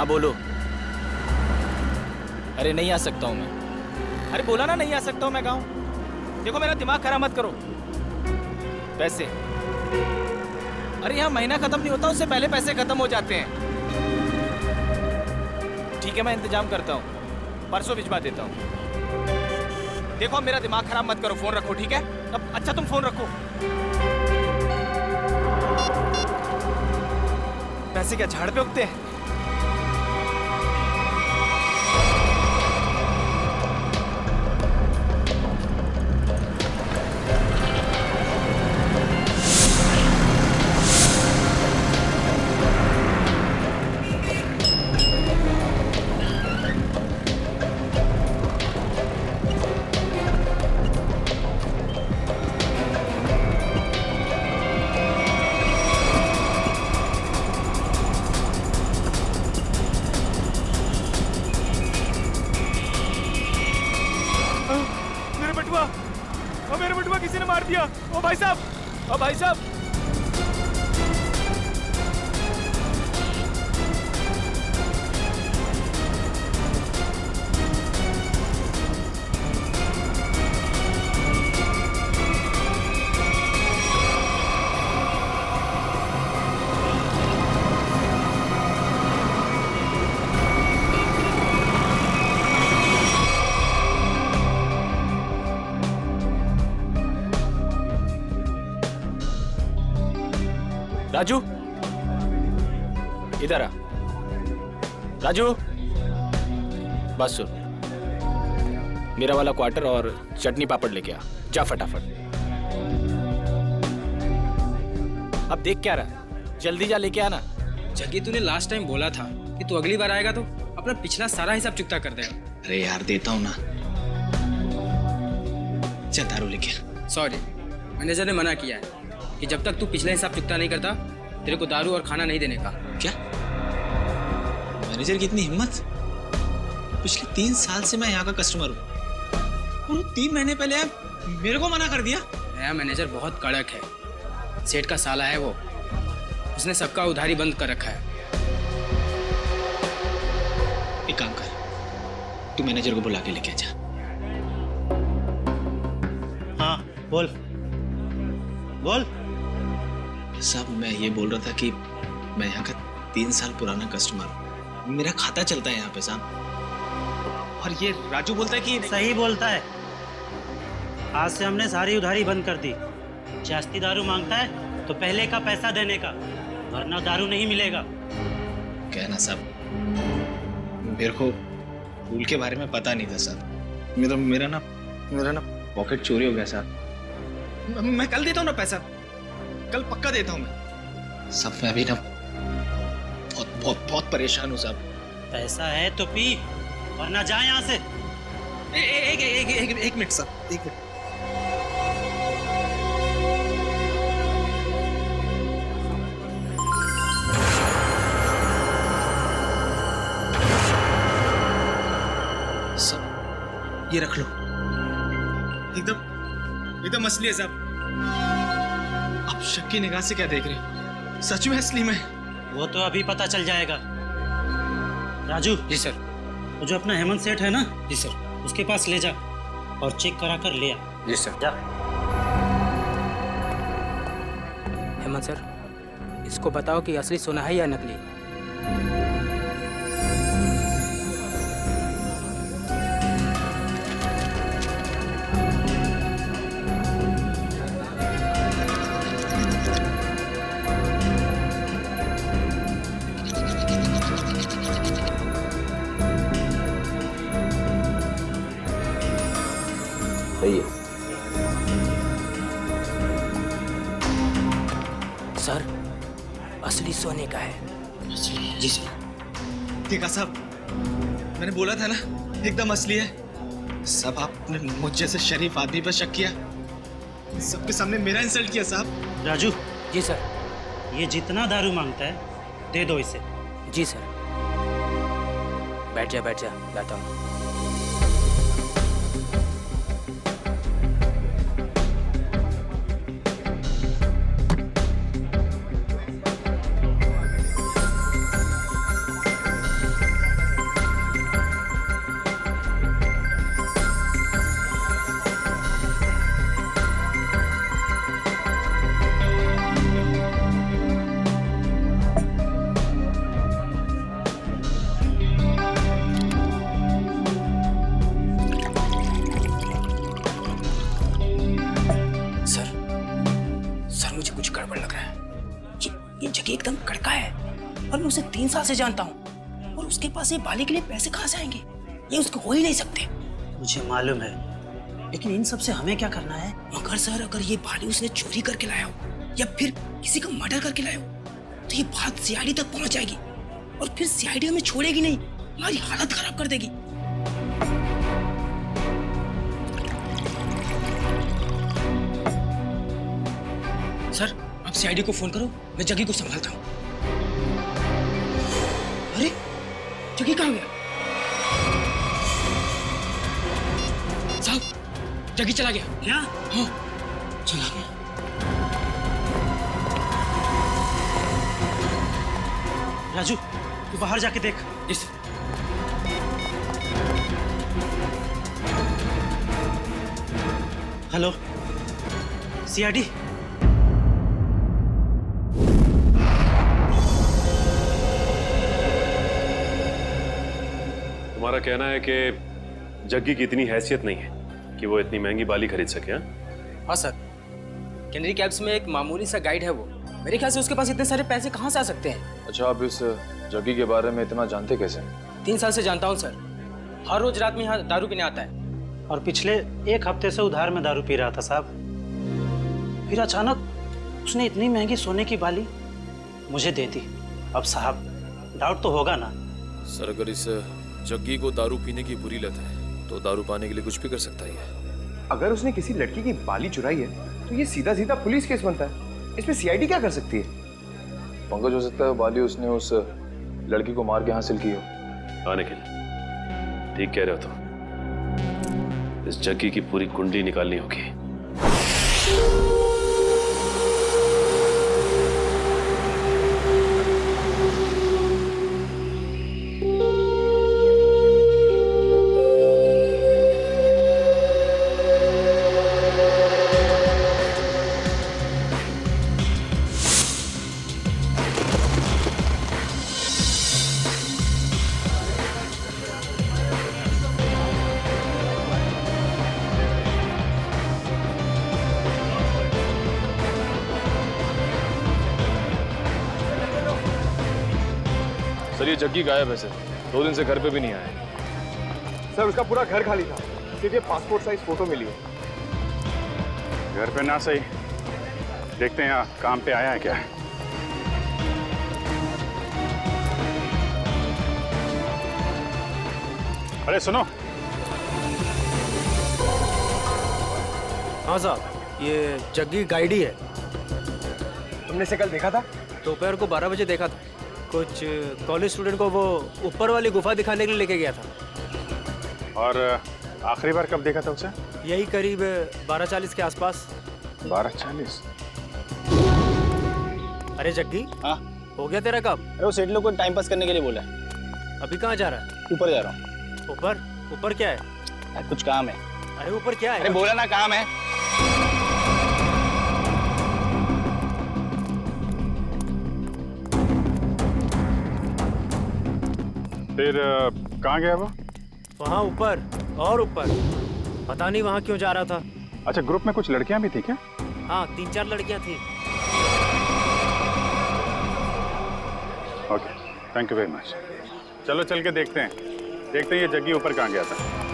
बोलो। अरे नहीं आ सकता हूँ मैं। अरे बोला ना नहीं आ सकता हूँ मैं गाँव। देखो मेरा दिमाग खराब मत करो। पैसे, अरे यहाँ महीना खत्म नहीं होता उससे पहले पैसे खत्म हो जाते हैं। ठीक है मैं इंतजाम करता हूँ, परसों भिजवा देता हूँ। देखो मेरा दिमाग खराब मत करो, फोन रखो ठीक है? अब अच्छा तुम फोन रखो। पैसे क्या झाड़ पे उगते हैं? मेरे बटुआ किसी ने मार दिया। ओ भाई साहब, ओ भाई साहब। राजू इधर आ। राजू बस सुन, मेरा वाला क्वार्टर और चटनी पापड़ लेके आ, जा फटाफट। अब देख क्या रहा, जल्दी जा लेके आना। जग्गी तूने लास्ट टाइम बोला था कि तू अगली बार आएगा तो अपना पिछला सारा हिसाब चुकता कर देगा। अरे यार देता हूँ ना, चल दारू लेके आ। सॉरी, मैनेजर ने मना किया है कि जब तक तू पिछला हिसाब चुकता नहीं करता तेरे को दारू और खाना नहीं देने का। क्या मैनेजर की इतनी हिम्मत? पिछले 3 साल से मैं यहाँ का कस्टमर हूँ और 3 महीने पहले मेरे को मना कर दिया। नया मैनेजर बहुत कड़क है, सेठ का साला है वो, उसने सबका उधारी बंद कर रखा है। एक काम कर, तू मैनेजर को बुला के लेके जा। हाँ बोल बोल। साहब मैं ये बोल रहा था कि मैं यहाँ का 3 साल पुराना कस्टमर हूँ, मेरा खाता चलता है यहाँ पे साहब। और ये राजू बोलता है कि सही बोलता है, आज से हमने सारी उधारी बंद कर दी। जास्ती दारू मांगता है तो पहले का पैसा देने का, वरना दारू नहीं मिलेगा। क्या ना साहब, मेरे को फूल के बारे में पता नहीं था साहब। मेरा ना पॉकेट चोरी हो गया साहब। मैं कल देता हूँ ना पैसा, कल पक्का देता हूँ मैं। सब मैं अभी ना बहुत परेशान हूँ साहब। पैसा है तो पी, वरना जा यहाँ से। एक मिनट साहब, एक मिनट। सब ये रख लो, एकदम असली है साहब। आप शक की निगाह से क्या देख रहे हैं? सच में असली में? वो तो अभी पता चल जाएगा। राजू। जी सर। वो जो अपना हेमंत सेठ है ना, जी सर, उसके पास ले जा और चेक करा कर ले आ। जी सर। जा। हेमंत सर, इसको बताओ कि असली सोना है या नकली। सही है सर, असली सोने का है। जी सर। देखा साहब, मैंने बोला था ना एकदम असली है। सब आपने मुझ जैसे शरीफ आदमी पर शक किया, सबके सामने मेरा इंसल्ट किया साहब। राजू। जी सर। ये जितना दारू मांगता है दे दो इसे। जी सर। बैठ जा, लाता हूँ। जग्गी एकदम कड़का है और मैं उसे 3 साल से जानता हूँ, और उसके पास ये बाली के लिए पैसे कहाँ से आएंगे? ये उसको हो ही नहीं सकते। मुझे मालूम है, लेकिन इन सब से हमें क्या करना है? मगर सर, अगर ये बाली उसने चोरी करके लाया हो या फिर किसी का मर्डर करके लाया हो, तो ये बात सीआईडी तक पहुंच जाएगी, और फिर सीआईडी हमें छोड़ेगी नहीं, हमारी हालत खराब कर देगी। सर, आप सीआईडी को फोन करो, मैं जग्गी को संभालता हूँ। अरे, जग्गी कहाँ गया? साहब, जग्गी चला गया। क्या? हाँ, चला गया। राजू, तू बाहर जाके देख। इस हेलो, सीआईडी। तुम्हारा कहना है कि जग्गी की इतनी हैसियत नहीं है कि वो इतनी महंगी बाली खरीद सके? हाँ सर, कैनरी कैब्स में एक मामूली सा गाइड है वो। मेरे ख्याल से उसके पास इतने सारे पैसे कहाँ से आ सकते हैं? अच्छा, आप इस जग्गी के बारे में इतना जानते कैसे? 3 साल से जानता हूँ सर। हर रोज रात में यहाँ दारू पीने आता है। और पिछले 1 हफ्ते से उधार में दारू पी रहा था साहब। फिर अचानक उसने इतनी महंगी सोने की बाली मुझे दे दी। अब साहब, डाउट तो होगा ना? सर, अगर इस जग्गी को दारू पीने की बुरी लत है तो दारू पाने के लिए कुछ भी कर सकता है। अगर उसने किसी लड़की की बाली चुराई है तो ये सीधा सीधा पुलिस केस बनता है। इसमें सीआईडी क्या कर सकती है? पंकज, हो सकता है बाली उसने उस लड़की को मार के हासिल की हो। हाँ निखिल, ठीक कह रहे हो तुम। इस जग्गी की पूरी कुंडली निकालनी होगी। सर, ये जग्गी गायब है सर। 2 दिन से घर पे भी नहीं आया। सर, उसका पूरा घर खाली था, सिर्फ ये पासपोर्ट साइज फोटो मिली है। घर पे ना सही, देखते हैं यहाँ काम पे आया है क्या। अरे सुनो। हाँ साहब, ये जग्गी गाइड ही है। तुमने इसे कल देखा था? दोपहर को 12 बजे देखा था। कुछ कॉलेज स्टूडेंट को वो ऊपर वाली गुफा दिखाने के लिए लेके गया था। और आखिरी बार कब देखा था उसे? यही करीब 12:40 के आसपास। 12:40? अरे जग्गी, हाँ, हो गया तेरा काम? अरे वो सेठ लोग को टाइम पास करने के लिए बोला है। अभी कहाँ जा रहा है? ऊपर जा रहा हूँ। ऊपर? ऊपर क्या है? कुछ काम है। अरे ऊपर क्या है? अरे बोला ना, काम है। फिर कहाँ गया वो? वहाँ ऊपर और ऊपर, पता नहीं वहाँ क्यों जा रहा था। अच्छा, ग्रुप में कुछ लड़कियां भी थी क्या? हाँ, 3-4 लड़कियाँ थी। Okay, thank you very much. चलो चल के देखते हैं ये जग्गी ऊपर कहाँ गया था।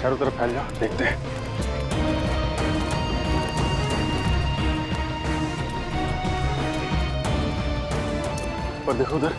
चारों तरफ फैल जाओ, देखते हैं। पर देखो उधर।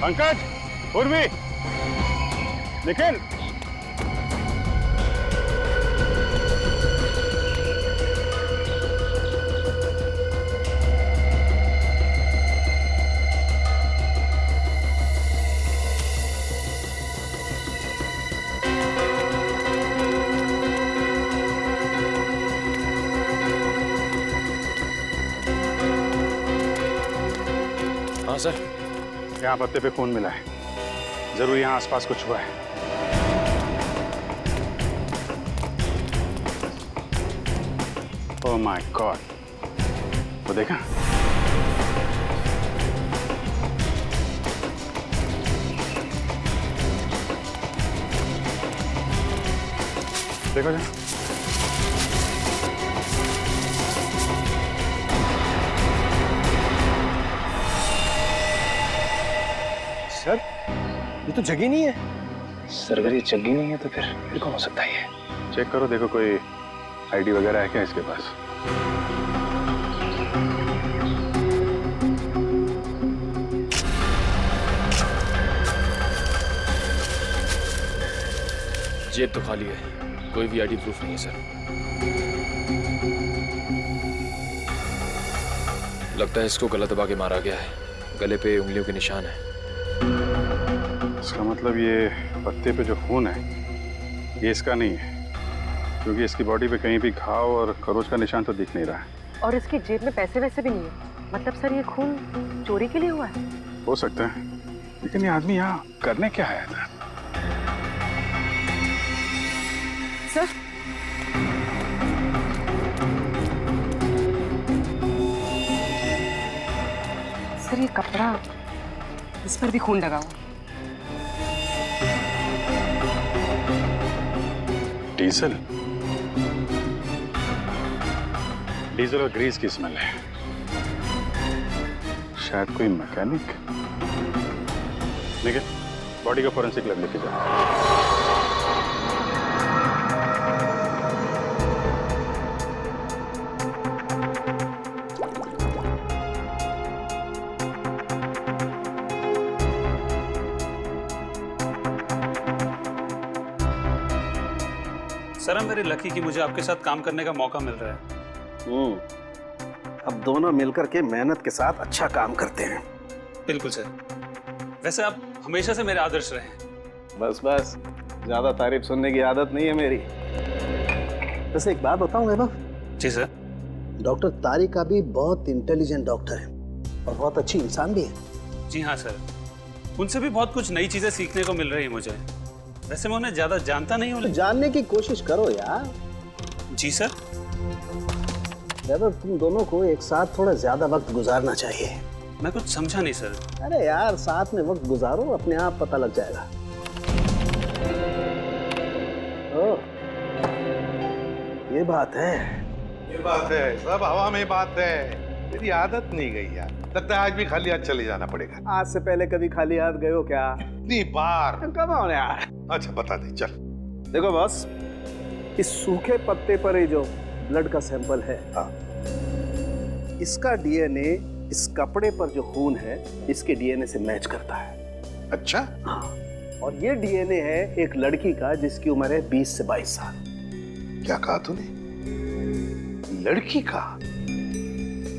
पंकज, उर्वी, निखिल, हाँ सर। यहाँ पत्ते पे खून मिला है, जरूर यहाँ आसपास कुछ हुआ है। ओह माय गॉड, वो देखा? देखो जा। सर ये तो जगह नहीं है। सर अगर ये जग्गी नहीं है तो फिर कौन हो सकता है ये? चेक करो, देखो कोई आईडी वगैरह है क्या इसके पास? जेब तो खाली है, कोई भी आईडी प्रूफ नहीं है सर। लगता है इसको गला दबा के मारा गया है, गले पे उंगलियों के निशान है। इसका मतलब ये पत्ते पे जो खून है ये इसका नहीं है, क्योंकि इसकी बॉडी पे कहीं भी घाव और खरोच का निशान तो दिख नहीं रहा है। और इसकी जेब में पैसे वैसे भी नहीं है। मतलब सर ये खून चोरी के लिए हुआ है? हो सकता है, लेकिन ये आदमी यहाँ करने क्या आया था? सर सर ये कपड़ा, इस पर भी खून लगा हुआ। डीजल, डीजल और ग्रीस की स्मेल है। शायद कोई मैकेनिक। ठीक है, बॉडी का फोरेंसिक लैब लेके जाओ। सर I'm very lucky कि मुझे आपके साथ काम करने का मौका मिल रहा है। अब दोनों मिलकर के मेहनत के साथ अच्छा काम करते हैं। बिल्कुल सर। वैसे आप हमेशा से मेरे आदर्श रहे हैं। बस बस, ज्यादा तारीफ सुनने की आदत नहीं है मेरी। वैसे एक बात बताऊं वैभव? जी सर। डॉक्टर तारिक भी बहुत इंटेलिजेंट डॉक्टर है और बहुत अच्छी इंसान भी है। जी हाँ सर, उनसे भी बहुत कुछ नई चीजें सीखने को मिल रही है मुझे। वैसे मैं उन्हें ज्यादा जानता नहीं हूँ। तो जानने की कोशिश करो यार। जी सर। वैभव, तुम दोनों को एक साथ थोड़ा ज्यादा वक्त गुजारना चाहिए। मैं कुछ समझा नहीं सर। अरे यार, साथ में वक्त गुजारो, अपने आप पता लग जाएगा। ओ, ये बात है। ये बात है, सब हवा में बात है। मेरी आदत नहीं गई यार, लगता है आज भी खाली हाथ चले जाना पड़ेगा। आज से पहले कभी खाली हाथ गए हो क्या? इतनी बार। कम ऑन यार। अच्छा बता दे, चल। देखो बॉस, इस सूखे पत्ते पर ये जो ब्लड का सैंपल है, इसका डीएनए इस कपड़े पर जो खून है इसके डीएनए से मैच करता है। अच्छा? हाँ, और ये डीएनए है एक लड़की का जिसकी उम्र है 20 से 22 साल। क्या कहा तूने? लड़की का?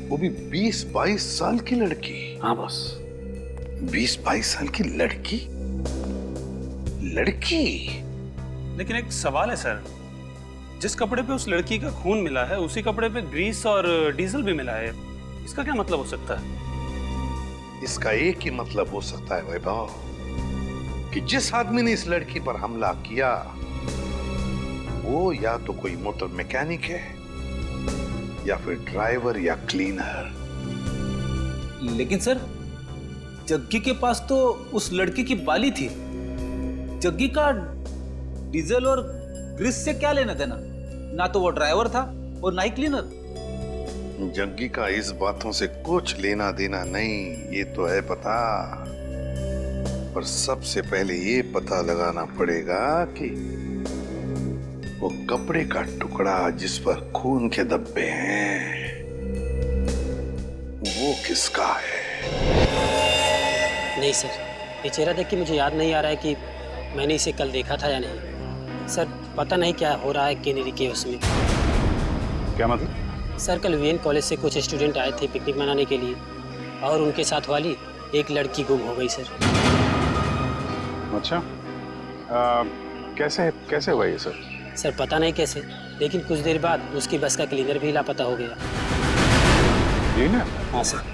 वो भी 20-22 साल की लड़की? हाँ बॉस। 20-22 साल की लड़की? लड़की? लेकिन एक सवाल है सर, जिस कपड़े पे उस लड़की का खून मिला है उसी कपड़े पे ग्रीस और डीजल भी मिला है। इसका क्या मतलब हो सकता है? इसका एक ही मतलब हो सकता है वैभव, कि जिस आदमी ने इस लड़की पर हमला किया वो या तो कोई मोटर मैकेनिक है या फिर ड्राइवर या क्लीनर। लेकिन सर, जग्गी के पास तो उस लड़की की बाली थी। जग्गी का डीजल और ग्रीस से क्या लेना देना? ना तो वो ड्राइवर था और ना ही क्लीनर। जग्गी का इस बातों से कुछ लेना देना नहीं, ये तो है पता। पर सबसे पहले ये पता लगाना पड़ेगा कि वो कपड़े का टुकड़ा जिस पर खून के धब्बे हैं वो किसका है। नहीं सर, ये चेहरा देख के मुझे याद नहीं आ रहा है कि मैंने इसे कल देखा था या नहीं। सर पता नहीं क्या हो रहा है केनेरी के उसमें। क्या मतलब? सर कल वीएन कॉलेज से कुछ स्टूडेंट आए थे पिकनिक मनाने के लिए और उनके साथ वाली एक लड़की गुम हो गई सर। अच्छा, कैसे हुआ ये सर? सर पता नहीं कैसे, लेकिन कुछ देर बाद उसकी बस का क्लीनर भी लापता हो गया। क्लीनर? हाँ सर।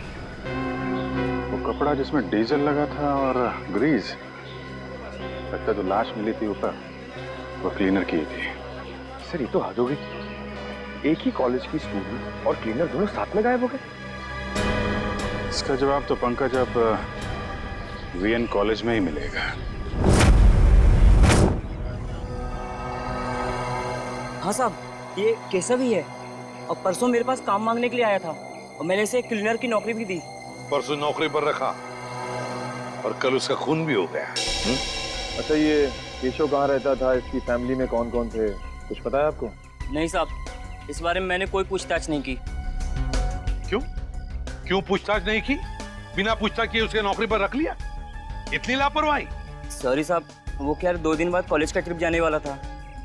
वो कपड़ा जिसमें डीजल लगा था और ग्रीस, लगता जो लाश मिली थी ऊपर वो क्लीनर की थी। सर ये तो हद हो गई। एक ही कॉलेज की स्टूडेंट और क्लीनर दोनों साथ में गायब हो गए। इसका जवाब तो पंकज अब वीएन कॉलेज में ही मिलेगा। हाँ साहब, ये केशव ही है और परसों मेरे पास काम मांगने के लिए आया था और मैंने इसे क्लीनर की नौकरी भी दी। परसों नौकरी पर रखा और कल उसका खून भी हो गया। अच्छा ये केशव कहाँ रहता था, इसकी फैमिली में कौन कौन थे, कुछ पता है आपको? नहीं साहब, इस बारे में मैंने कोई पूछताछ नहीं की। क्यों पूछताछ नहीं की? बिना पूछताछ किए उसके नौकरी पर रख लिया? इतनी लापरवाही? सॉरी साहब, वो क्या 2 दिन बाद कॉलेज का ट्रिप जाने वाला था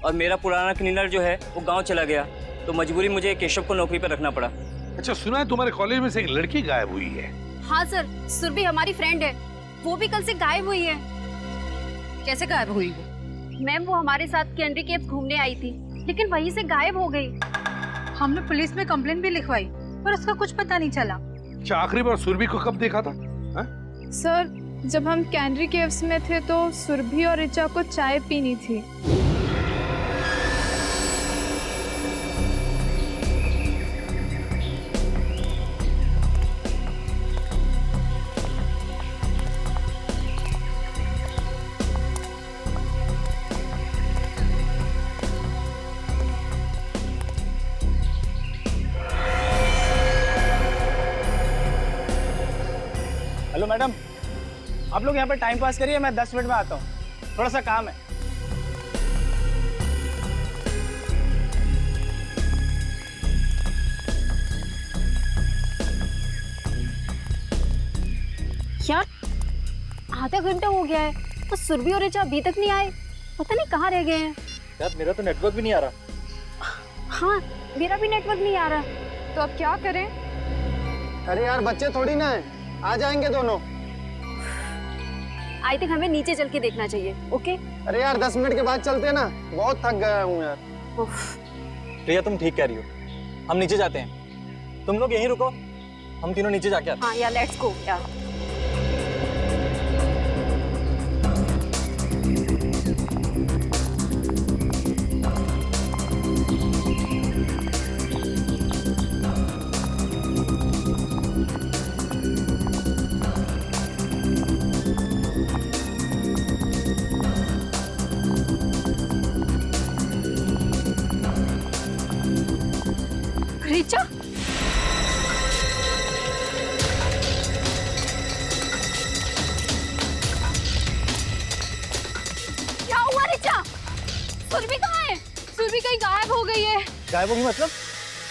और मेरा पुराना क्लीनर जो है वो गांव चला गया, तो मजबूरी मुझे केशव को नौकरी पर रखना पड़ा। अच्छा, सुना है तुम्हारे कॉलेज में से एक लड़की गायब हुई है? हाँ सर, सुरभि हमारी फ्रेंड है, वो भी कल से गायब हुई है। कैसे गायब हुई? मैम वो हमारे साथ कैंडी केव्स घूमने आई थी, लेकिन वहीं से गायब हो गई। हमने पुलिस में कंप्लेंट भी लिखवाई पर उसका कुछ पता नहीं चला। अच्छा, आखिरी बार सुरभि को कब देखा था? सर, जब हम कैंडी केव्स में थे तो सुरभि और ऋचा को चाय पीनी थी। हेलो मैडम, आप लोग यहाँ पर टाइम पास करिए, मैं 10 मिनट में आता हूँ, थोड़ा सा काम है। यार आधा घंटा हो गया है तो सुरभि और ऋचा अभी तक नहीं आए, पता नहीं कहाँ रह गए हैं। यार मेरा तो नेटवर्क भी नहीं आ रहा। हाँ मेरा भी नेटवर्क नहीं आ रहा, तो अब क्या करें? अरे यार बच्चे थोड़ी ना है, आ जाएंगे दोनों। आई थिंक हमें नीचे चल के देखना चाहिए। ओके अरे यार 10 मिनट के बाद चलते हैं ना, बहुत थक गया हूँ यार। प्रिया तुम ठीक कह रही हो, हम नीचे जाते हैं, तुम लोग यहीं रुको, हम तीनों नीचे जाके आते हैं। हाँ यार लेट्स गो यार। ऋचा, क्या हुआ ऋचा? सुरभि कहाँ है? सुरभि कहीं गायब हो गई है। गायब होगी मतलब?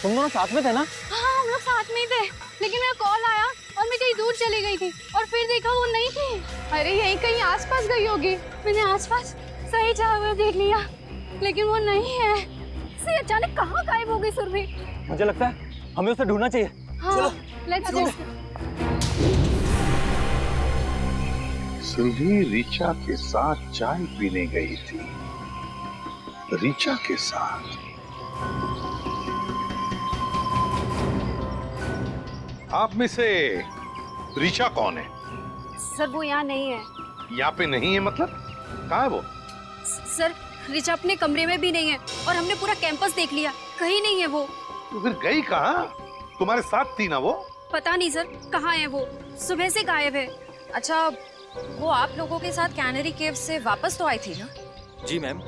तुम दोनों साथ में थे ना? हाँ हम लोग साथ में ही थे, लेकिन मेरा कॉल आया और मैं कहीं दूर चली गई थी और फिर देखा वो नहीं थी। अरे यहीं कहीं आसपास गई होगी। मैंने आसपास सही जगह देख लिया, लेकिन वो नहीं है। से अचानक कहाँ गायब हो गई सुरभि? मुझे लगता है हमें उसे ढूंढना चाहिए। हाँ, लेट्स गो। सुरभि ऋचा के साथ चाय पीने गई थी। ऋचा के साथ? आप में से ऋचा कौन है? सर वो यहाँ नहीं है। यहाँ पे नहीं है मतलब? कहाँ है वो? सर ऋचा अपने कमरे में भी नहीं है और हमने पूरा कैंपस देख लिया, कहीं नहीं है वो। तो फिर गई कहाँ? तुम्हारे साथ थी ना वो? पता नहीं सर कहाँ है वो, सुबह से गायब है। अच्छा, वो आप लोगों के साथ कैनरी केव से वापस तो आई थी ना? जी मैम,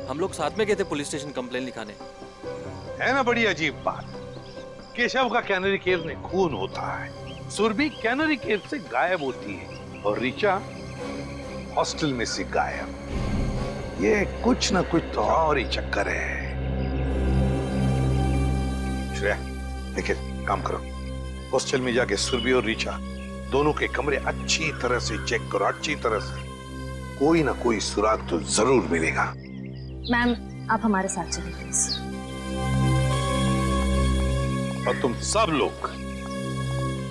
हम लोग साथ में गए थे पुलिस स्टेशन कंप्लेन लिखाने। है ना बड़ी अजीब बात। केशव का कैनरी केव में खून होता है, सुरभि कैनरी केव से गायब होती है और ऋचा हॉस्टल में से गायब। ये कुछ ना कुछ तो और ही चक्कर है। श्रेया, देखिए काम करो, हॉस्टल में जाके सुरभि और ऋचा दोनों के कमरे अच्छी तरह से चेक करो, अच्छी तरह से। कोई ना कोई सुराग तो जरूर मिलेगा। मैम आप हमारे साथ चलिए प्लीज। और तुम सब लोग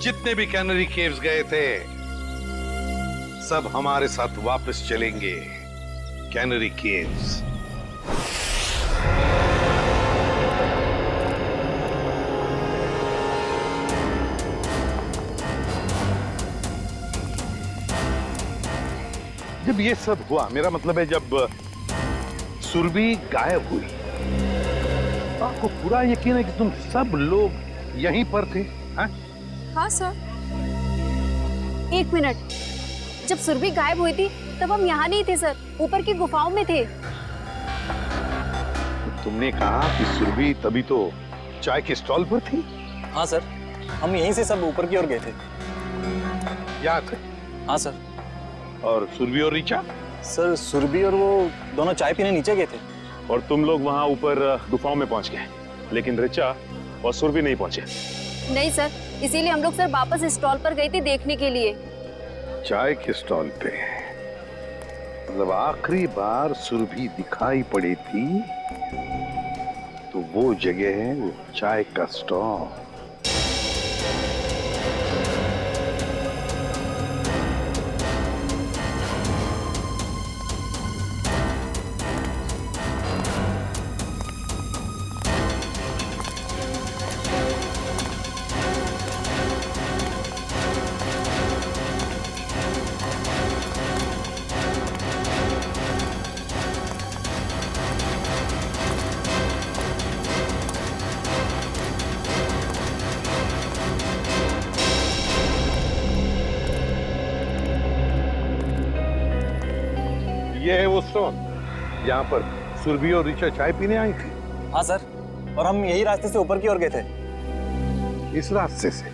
जितने भी कैनरी केव्स गए थे, सब हमारे साथ वापस चलेंगे कैनरी केव्स। जब ये सब हुआ, मेरा मतलब है जब सुरभि गायब हुई, आपको पूरा यकीन है कि तुम सब लोग यहीं पर थे? हाँ सर। 1 मिनट, जब सुरभि गायब हुई थी तब हम यहाँ नहीं थे सर, ऊपर की गुफाओं में थे। तुमने कहा कि सुरभि तभी तो चाय के स्टॉल पर थी? हाँ सर, हम यहीं से सब ऊपर की ओर गए थे। यहाँ थे? हाँ सर। और सुरभि और ऋचा? सर सुरभि और वो दोनों चाय पीने नीचे गए थे। और तुम लोग वहां ऊपर गुफाओं में पहुंच गए, लेकिन ऋचा और सुरभि नहीं पहुंचे। नहीं सर, इसीलिए हम लोग सर वापस स्टॉल पर गए थे देखने के लिए। चाय के स्टॉल पे? मतलब आखिरी बार सुरभि दिखाई पड़ी थी तो वो जगह है वो चाय का स्टॉल। ये है वो स्टॉल यहाँ पर सुरभि और ऋचा चाय पीने आई थी? हाँ सर, और हम यही रास्ते से ऊपर की ओर गए थे। इस रास्ते से?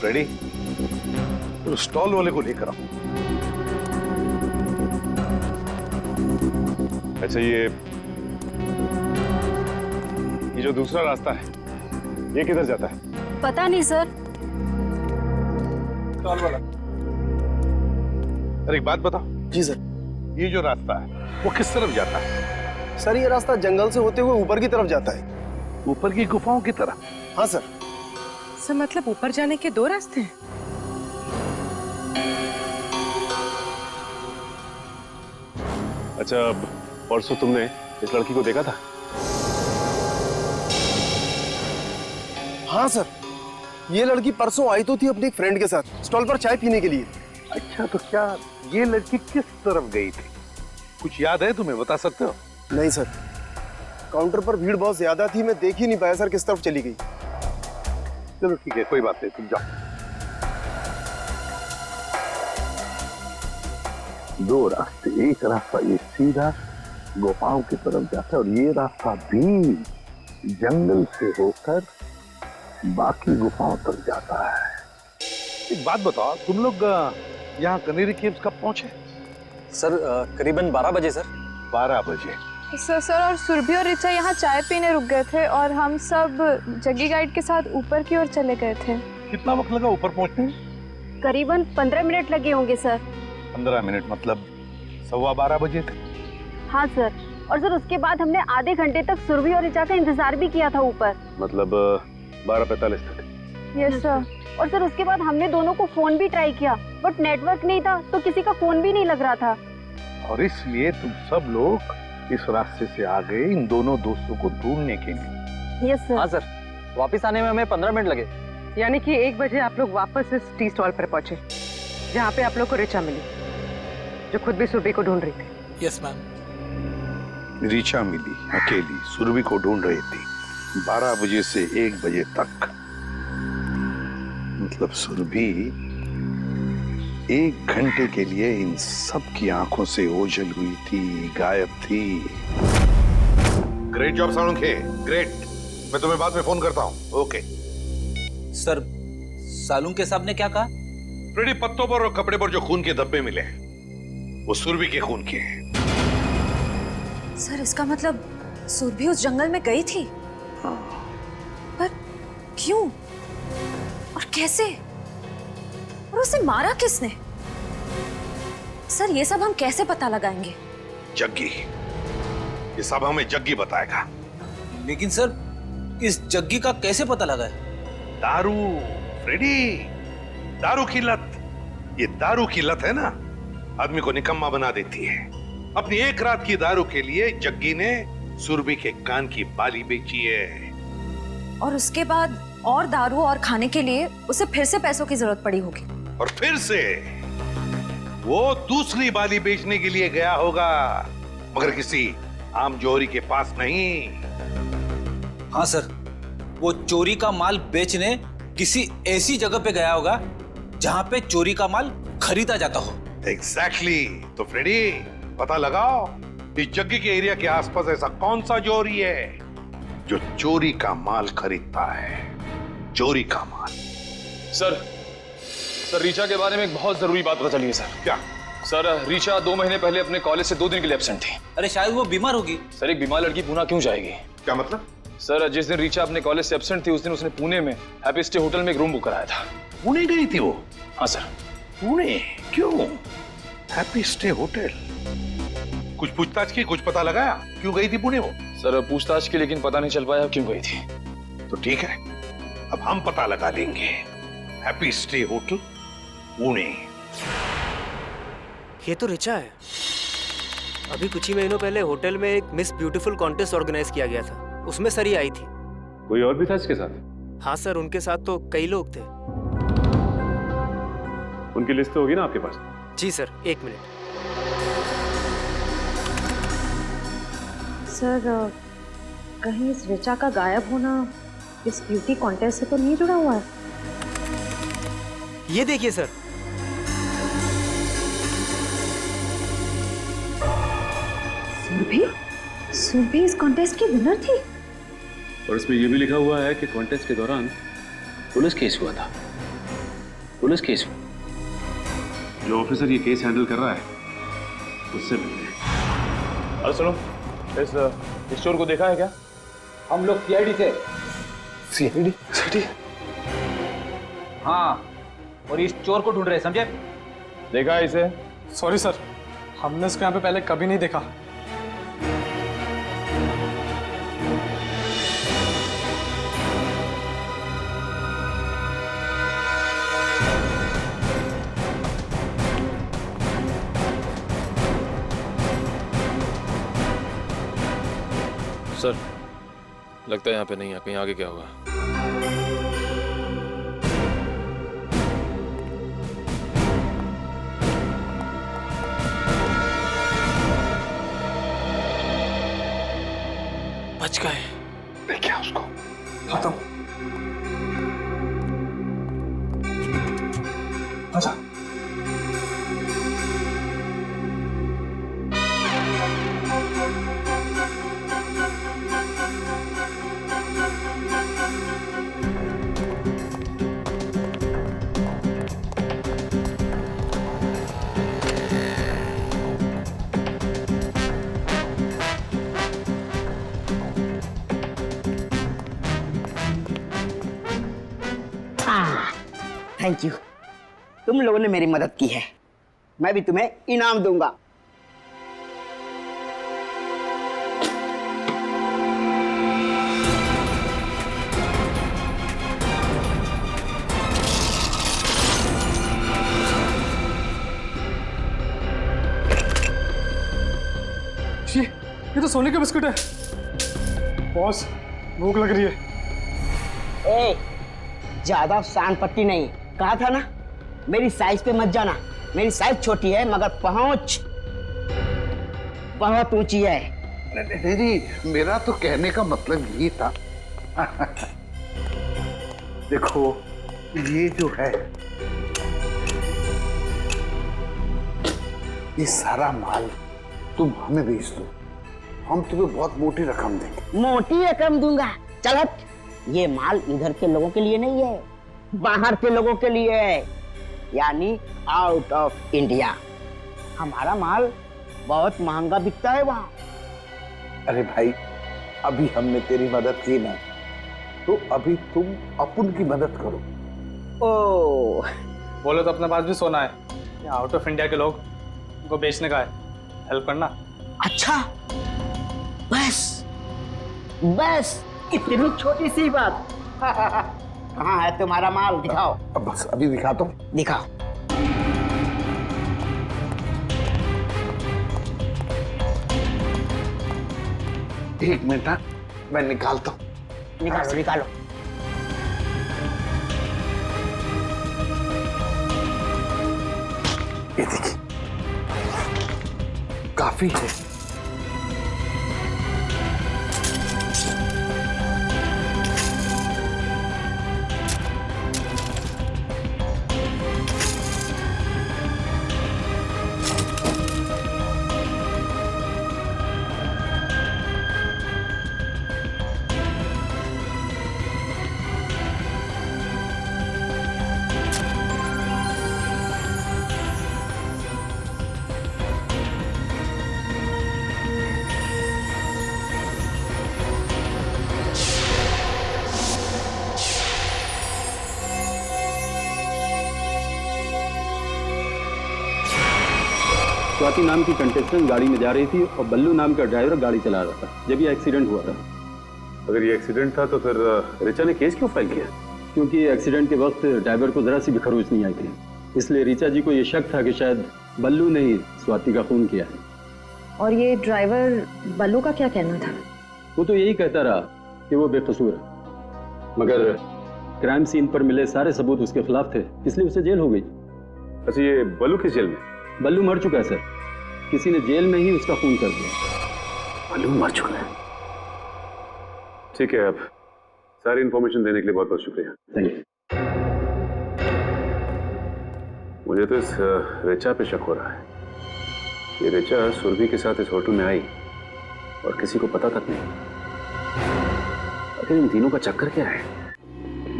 रेडी? तो स्टॉल वाले को लेकर आओ। अच्छा, ये जो दूसरा रास्ता है ये किधर जाता है? पता नहीं सर। स्टॉल वाला, अरे एक बात बताओ। जी सर। ये जो रास्ता है वो किस तरफ जाता है? सर ये रास्ता जंगल से होते हुए ऊपर की तरफ जाता है। ऊपर की गुफाओं की तरफ? हाँ सर। सर मतलब ऊपर जाने के 2 रास्ते हैं? अच्छा, परसों तुमने इस लड़की को देखा था? हाँ सर, ये लड़की परसों आई तो थी अपनी एक फ्रेंड के साथ स्टॉल पर चाय पीने के लिए। अच्छा, तो क्या ये लड़की किस तरफ गई थी? कुछ याद है तुम्हें, बता सकते हो? नहीं सर, काउंटर पर भीड़ बहुत ज्यादा थी, मैं देख ही नहीं पाया सर किस तरफ चली गई। चलो ठीक है, कोई बात नहीं, तुम जाओ। 2 रास्ते, एक रास्ता ये सीधा गुफाओं की तरफ जाता है और ये रास्ता भी जंगल से होकर बाकी गुफाओं तक जाता है। एक बात बताओ, तुम लोग यहाँ कनेरी केव्स कब पहुंचे? सर करीबन 12 बजे सर। 12 बजे? सर और सुरभि और ऋचा यहाँ चाय पीने रुक गए थे और हम सब जग्गी गाइड के साथ ऊपर की ओर चले गए थे। कितना वक्त लगा ऊपर पहुंचने में? करीबन 15 मिनट लगे होंगे सर। 15 मिनट मतलब 12:15 बजे थे? हाँ सर, और सर उसके बाद हमने आधे घंटे तक सुरभि और ऋचा का इंतजार भी किया था ऊपर। मतलब 12:45 तक? Yes sir. और सर उसके बाद हमने दोनों को फोन भी ट्राई किया, बट नेटवर्क नहीं था तो किसी का फोन भी नहीं लग रहा था। और इसलिए तुम सब लोग इस रास्ते से आ गए इन दोनों दोस्तों को ढूंढने के लिए? Yes sir. हाँ सर, वापस आने में हमें 15 मिनट लगे। यानी कि 1 बजे आप लोग वापस इस टी स्टॉल पर पहुंचे जहाँ पे आप लोग को ऋचा मिली, जो खुद भी सुरभि को ढूंढ रही थी। Yes ma'am. ऋचा मिली अकेली, सुरभि को ढूंढ रही थी 12 बजे से 1 बजे तक। मतलब सुरभि 1 घंटे के लिए इन सब की आंखों से ओझल हुई थी, गायब थी। Great job Salunkhe, great. मैं तुम्हें बाद में फोन करता हूँ। ओके सर, सालुंखे साहब ने क्या कहा? फ्रेडी, पत्तों पर और कपड़े पर जो खून के धब्बे मिले वो सुरभि के खून के हैं। सर इसका मतलब सुरभि उस जंगल में गई थी? हाँ। पर क्यों और कैसे और उसे मारा किसने? सर ये सब हम कैसे पता लगाएंगे? जग्गी, ये सब हमें जग्गी बताएगा। लेकिन सर इस जग्गी का कैसे पता लगा है? दारू फ्रेडी, दारू की लत। ये दारू की लत है ना, आदमी को निकम्मा बना देती है। अपनी 1 रात की दारू के लिए जग्गी ने सुरभि के कान की बाली बेची है। और उसके बाद और दारू और खाने के लिए उसे फिर से पैसों की जरूरत पड़ी होगी। और फिर से वो दूसरी बाली बेचने के लिए गया होगा, मगर किसी आम जौहरी के पास नहीं। हाँ सर, वो चोरी का माल बेचने किसी ऐसी जगह पे गया होगा जहां पे चोरी का माल खरीदा जाता हो। एग्जैक्टली। तो फ्रेडी, पता लगाओ इस जग्गी के एरिया के आसपास ऐसा कौन सा जौहरी है जो चोरी का माल खरीदता है। चोरी का माल। सर रीचा के बारे में एक बहुत जरूरी बात पता चली है सर। क्या? सर रीचा 2 महीने पहले अपने कॉलेज से 2 दिन के लिए एब्सेंट थी। अरे शायद वो बीमार होगी। सर एक बीमार लड़की पुणे क्यों जाएगी? क्या मतलब? सर जिस दिन रीचा अपने कॉलेज से एब्सेंट थी उस दिन उसने पुणे में हैप्पी स्टे होटल में एक रूम बुक कराया था। पुणे गई थी वो? हाँ सर। पुणे क्यों? Happy stay hotel? कुछ पूछताछ की, कुछ पता लगाया क्यों गई थी पुणे वो? सर पूछताछ की, लेकिन पता नहीं चल पाया क्यों गई थी। तो ठीक है, अब हम पता लगा लेंगे। Happy stay hotel Pune. ये तो ऋचा है। अभी कुछ ही महीनों पहले होटल में एक मिस ब्यूटीफुल कॉन्टेस्ट ऑर्गेनाइज किया गया था, उसमें सरी आई थी। कोई और भी था इसके साथ? हाँ सर, उनके साथ तो कई लोग थे। उनकी लिस्ट तो होगी ना आपके पास? जी सर, 1 मिनट। सर, कहीं इस ऋचा का गायब होना इस ब्यूटी कॉन्टेस्ट से तो नहीं जुड़ा हुआ है? ये देखिए सर। सुरभि इस कॉन्टेस्ट की विनर थी। और इसमें यह भी लिखा हुआ है कि कॉन्टेस्ट के दौरान पुलिस केस हुआ था। पुलिस केस हुआ। जो ऑफिसर ये केस हैंडल कर रहा है उससे मिलते। अरे सुनो, इस चोर को देखा है क्या? हम लोग सीआईडी से। सीआईडी? हाँ, और इस चोर को ढूंढ रहे, समझे? देखा है इसे? सॉरी सर, हमने इसको यहाँ पे पहले कभी नहीं देखा। सर लगता है यहाँ पे नहीं है, कहीं आगे क्या होगा? बच गए। देखिए उसको। खत्म। अच्छा। थैंक यू, तुम लोगों ने मेरी मदद की है, मैं भी तुम्हें इनाम दूंगा। ये तो सोने का बिस्कुट है। बॉस, भूख लग रही है। ए, ज्यादा शान पट्टी नहीं, कहा था ना मेरी साइज पे मत जाना। मेरी साइज छोटी है मगर पहुंच बहुत ऊंची है। नहीं, मेरा तो कहने का मतलब ये था। देखो ये जो है, ये सारा माल तुम हमें बेच दो, हम तुम्हें बहुत मोटी रकम देंगे। मोटी रकम दूंगा? चल हट। ये माल इधर के लोगों के लिए नहीं है, बाहर के लोगों के लिए है, यानी आउट ऑफ इंडिया। हमारा माल बहुत महंगा बिकता है वहां। अरे भाई, अभी हमने तेरी मदद की ना, तो अभी तुम अपन की मदद करो। ओ, बोलो तो अपने पास भी सोना है, ये आउट ऑफ इंडिया के लोग उनको बेचने का है, हेल्प करना। अच्छा, बस बस इतनी छोटी सी बात। कहाँ है तुम्हारा माल, दिखाओ। अब बस अभी दिखा दो। दिखाओ। एक मिनट, हाँ, मैं निकालता हूँ। निकालो निकालो। ये देखिए, काफी है। स्वाति नाम की कंटेस्टेंट गाड़ी में जा रही थी और बल्लू नाम का ड्राइवर गाड़ी चला रहा था जब ये एक्सीडेंट हुआ था। अगर ये एक्सीडेंट था तो फिर ऋचा ने केस क्यों फाइल किया? क्योंकि एक्सीडेंट के वक्त ड्राइवर को जरा सी भी खरोच नहीं आई थी, इसलिए ऋचा जी को ये शक था कि शायद बल्लू ने ही स्वाति का खून किया है। और ये ड्राइवर बल्लू का क्या कहना था? वो तो यही कहता रहा कि वो बेकसूर है, मगर क्राइम सीन पर मिले सारे सबूत उसके खिलाफ थे, इसलिए उसे जेल हो गई। अच्छा, ये बल्लू किस जेल में? बल्लू मर चुका है सर, किसी ने जेल में ही उसका खून कर दिया। बल्लू मर चुका है? ठीक है, अब सारी इंफॉर्मेशन देने के लिए बहुत बहुत शुक्रिया। Thank you. मुझे तो इस ऋचा पे शक हो रहा है। ये ऋचा सुरभि के साथ इस होटल में आई और किसी को पता तक नहीं। आखिर इन तीनों का चक्कर क्या है?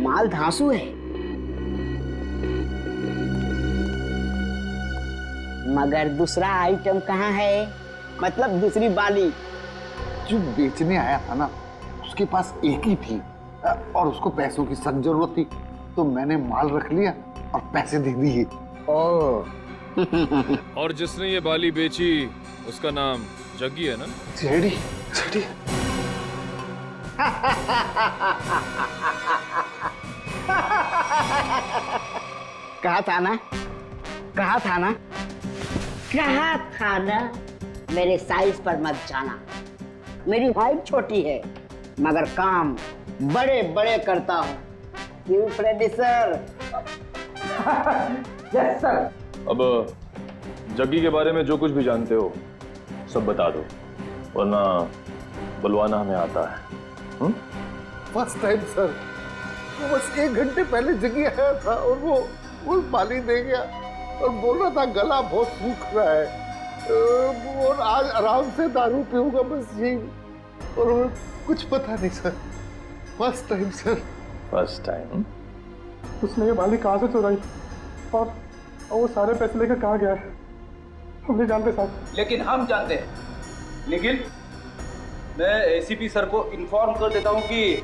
माल धांसू है, मगर दूसरा आइटम कहाँ है? मतलब दूसरी बाली। जो बेचने आया था ना, उसके पास एक ही थी और उसको पैसों की सख्त जरूरत थी, तो मैंने माल रख लिया और पैसे दे दिए। और जिसने ये बाली बेची उसका नाम जग्गी है ना? सीआईडी। सीआईडी। कहा था ना, कहा था ना, कहा था ना, मेरे साइज पर मत जाना। मेरी हाइट छोटी है मगर काम बड़े बड़े करता हूँ। क्यों फ्रेडी सर? Yes sir. अब जग्गी के बारे में जो कुछ भी जानते हो सब बता दो, वरना बुलवाना हमें आता है। फर्स्ट टाइम सर, वो बस 1 घंटे पहले जगी आया था और वो बाली दे गया और बोल रहा था गला बहुत सूख रहा है और आज आराम से दारू पीऊंगा, बस यही। और कुछ पता नहीं sir, first time sir. First time? उसने ये बाली कहाँ से चुराई और वो सारे पैसे लेकर कहाँ गया है हम नहीं जानते साहब। लेकिन हम जानते हैं। निखिल, मैं एसीपी सर को इन्फॉर्म कर देता हूँ कि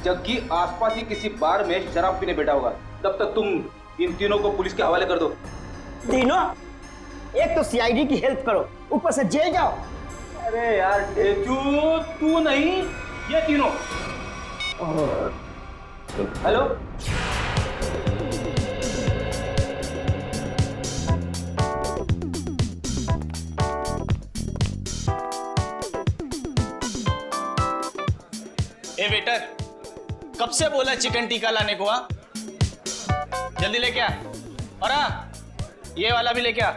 जग्गी आसपास ही किसी बार में शराब पीने बैठा होगा। तब तक तुम इन तीनों को पुलिस के हवाले कर दो। तीनों? एक तो सीआईडी की हेल्प करो, ऊपर से जेल जाओ। अरे यार ढेचू, तू नहीं, ये तीनों। हेलो, ए वेटर, कब से बोला चिकन टिक्का लाने को? आ जल्दी लेके आ। और ये वाला भी लेके आ।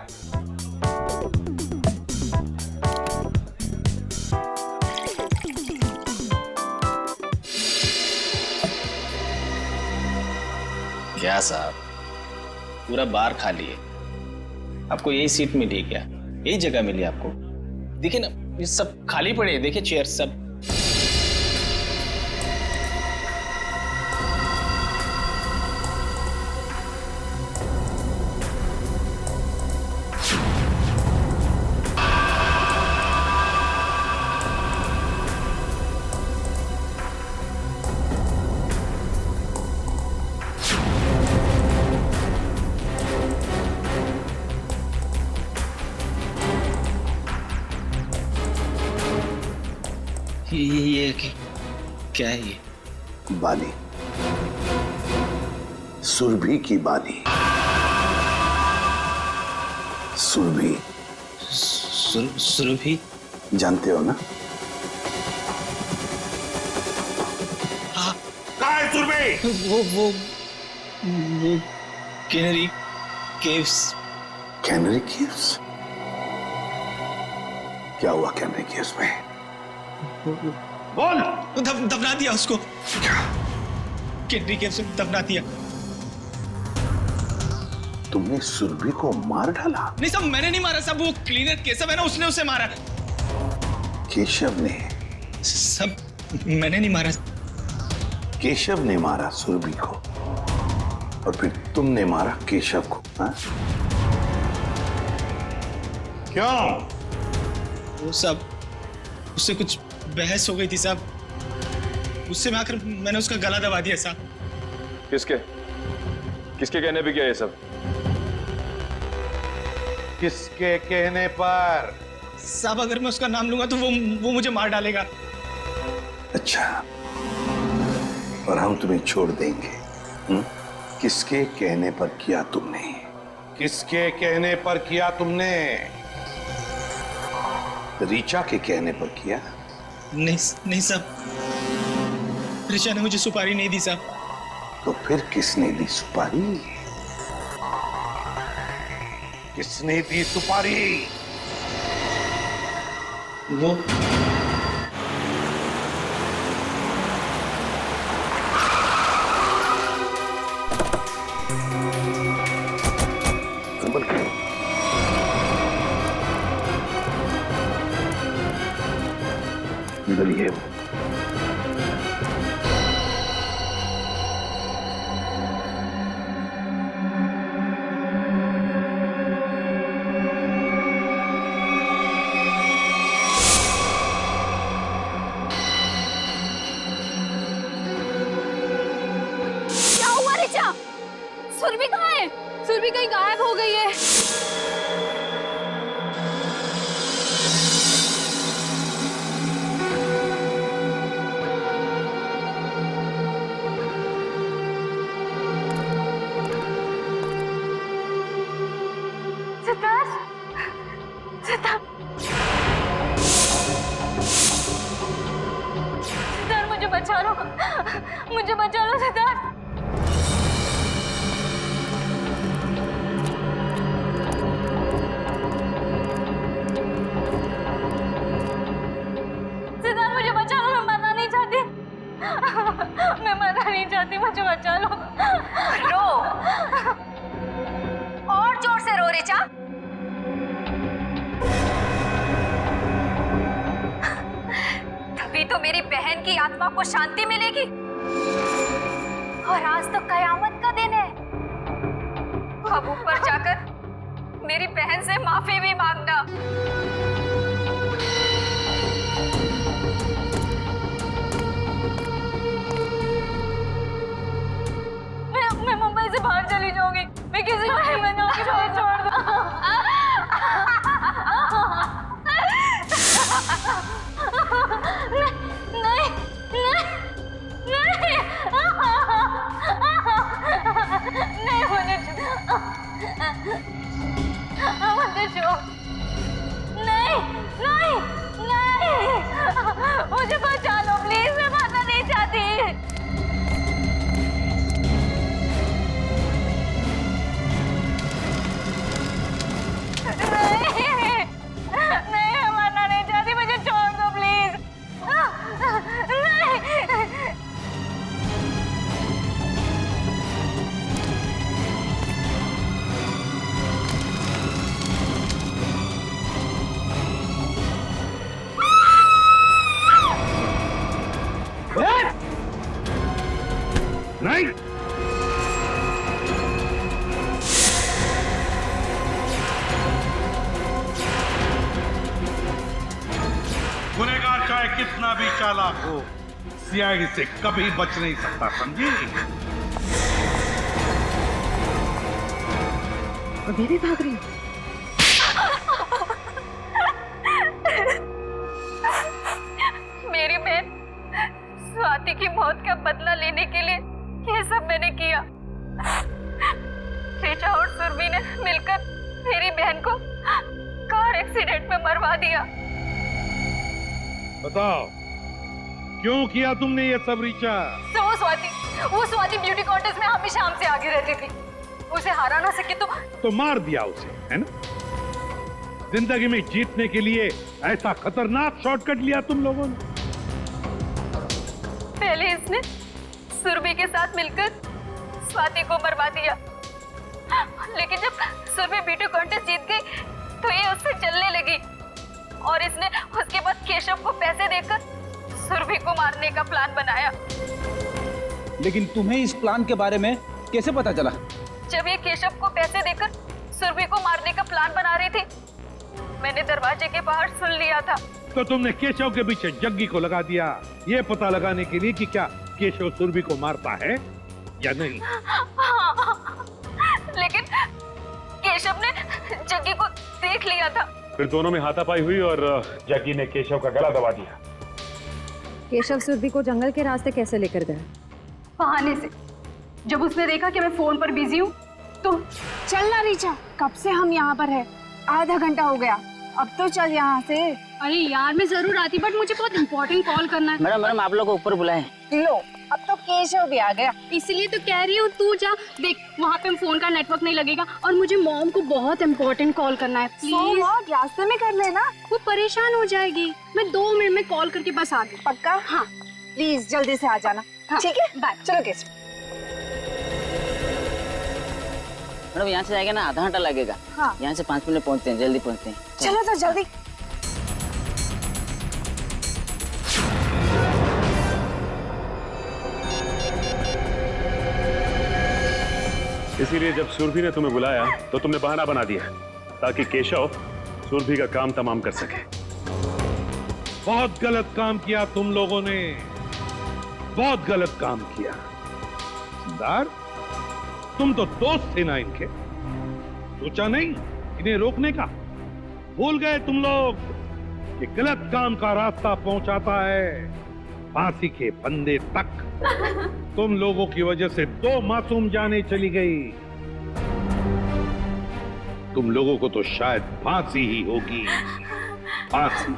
क्या साहब, पूरा बार खाली है। आपको यही सीट मिली क्या? यही जगह मिली आपको? देखिए ना, ये सब खाली पड़े हैं, देखिए चेयर सब। ये क्या है? ये बाली, सुरभि की बाली। सुरभि। सुरभि? जानते हो ना? वो कैनरी केव्स। Canary caves? क्या हुआ कैनरी केव्स में? बोल। दफना दिया उसको। क्या? कैनरी केव्स में दफना दिया। तुमने सुरभि को मार डाला? नहीं साहब, मैंने नहीं मारा साहब, वो क्लीनर केशव है ना, उसने उसे मारा। केशव ने? सब मैंने नहीं मारा। केशव ने मारा सुरभि को और फिर तुमने मारा केशव को, हाँ? क्यों? वो सब उससे कुछ बहस हो गई थी साहब, उससे में आकर मैंने उसका गला दबा दिया साहब। किसके कहने पे किया ये सब? किसके कहने पर? साहब अगर मैं उसका नाम लूंगा तो वो मुझे मार डालेगा। अच्छा, और हम तुम्हें छोड़ देंगे? किसके कहने पर किया तुमने? किसके कहने पर किया तुमने? रीचा के कहने पर किया? नहीं साहब, रीचा ने मुझे सुपारी नहीं दी साहब। तो फिर किसने दी सुपारी? किसने दी सुपारी? वो इधर ही है वो। क्या हुआ ऋचा? सुरभि कहाँ है? सुरभि कहीं गायब हो गई है। सिद्धार्थ, मुझे बचा लो, मुझे बचा लो सिद्धार्थ। सिद्धार्थ मुझे बचा लो, मैं मरना नहीं चाहती, मैं मरना नहीं चाहती, मुझे बचा लो। रो, और जोर से रो ऋचा। तभी तो मेरी बहन की आत्मा को शांति मिलेगी। और आज तो कयामत का दिन है। अब ऊपर जाकर मेरी बहन से माफी भी मांगना। मैं मुंबई से बाहर चली जाऊंगी, मैं किसी को नहीं बनाऊंगी, छोड़ दो। नहीं, मुझे बचा लो प्लीज, मैं मरना नहीं चाहती। नहीं, मैं मरना नहीं चाहती, मुझे छोड़ दो प्लीज। नहीं। नहीं, गुनहगार चाहे कितना भी चालाक हो, सीआईडी से कभी बच नहीं सकता, समझी? अभी भी भाग रही है? मेरी बहन स्वाति की मौत का बदला लेने के लिए ये सब मैंने किया। ऋचा और सुरभि ने मिलकर मेरी बहन को कार एक्सीडेंट में मरवा दिया। बताओ, क्यों किया तुमने ये सब ऋचा? सुनो स्वाति, वो स्वाति ब्यूटी कॉन्टेस्ट में हमेशा हमसे आगे रहती थी। उसे हरा ना सके तो मार दिया उसे, है ना? जिंदगी में जीतने के लिए ऐसा खतरनाक शॉर्टकट लिया तुम लोगों ने। पहले इसने सुरभि के साथ मिलकर स्वाति को मरवा दिया, लेकिन जब सुरभि ब्यूटी कॉन्टेस्ट जीत गई तो ये उससे चलने लगी और इसने उसके बाद केशव को पैसे देकर सुरभि को मारने का प्लान बनाया। लेकिन तुम्हें इस प्लान के बारे में कैसे पता चला? जब ये केशव को पैसे देकर सुरभि को मारने का प्लान बना रही थी, मैंने दरवाजे के बाहर सुन लिया था। तो तुमने केशव के पीछे जग्गी को लगा दिया, ये पता लगाने के लिए कि क्या केशव सुरभि को मारता है या नहीं? हाँ, लेकिन केशव ने जग्गी को देख लिया था। फिर दोनों में हाथापाई हुई और जग्गी ने केशव का गला दबा दिया। केशव सुरभि को जंगल के रास्ते कैसे लेकर गया? बहाने से। जब उसने देखा कि मैं फोन पर बिजी हूँ तो चल ना रीचा, कब से हम यहाँ पर है, आधा घंटा हो गया, अब तो चल यहाँ से। अरे यार मैं जरूर आती, बट मुझे बहुत इम्पोर्टेंट कॉल करना है। मैडम आप लोग को ऊपर बुलाएं। लो, अब तो केशव भी आ गया। इसलिए तो कह रही हूँ तू जा, देख वहाँ पे फोन का नेटवर्क नहीं लगेगा और मुझे मॉम को बहुत इम्पोर्टेंट कॉल करना है। प्लीज रास्ते में कर लेना, वो परेशान हो जाएगी। मैं 2 मिनट में कॉल करके बस आ गई। पक्का? हाँ प्लीज जल्दी से आ जाना। ठीक है, बाय। चलो केशव। मैडम यहाँ से जाएगा ना, आधा घंटा लगेगा। हाँ। यहाँ से 5 मिनट पहुँचते हैं, जल्दी पहुँचते हैं। चलो तो जल्दी। इसीलिए जब सुरभि ने तुम्हें बुलाया तो तुमने बहाना बना दिया ताकि केशव सुरभि का काम तमाम कर सके। बहुत गलत काम किया तुम लोगों ने, बहुत गलत काम किया। सरदार, तुम तो दोस्त थे ना इनके, सोचा नहीं इन्हें रोकने का? भूल गए तुम लोग कि गलत काम का रास्ता पहुंचाता है फांसी के फंदे तक। तुम लोगों की वजह से 2 मासूम जानें चली गई। तुम लोगों को तो शायद फांसी ही होगी, फांसी।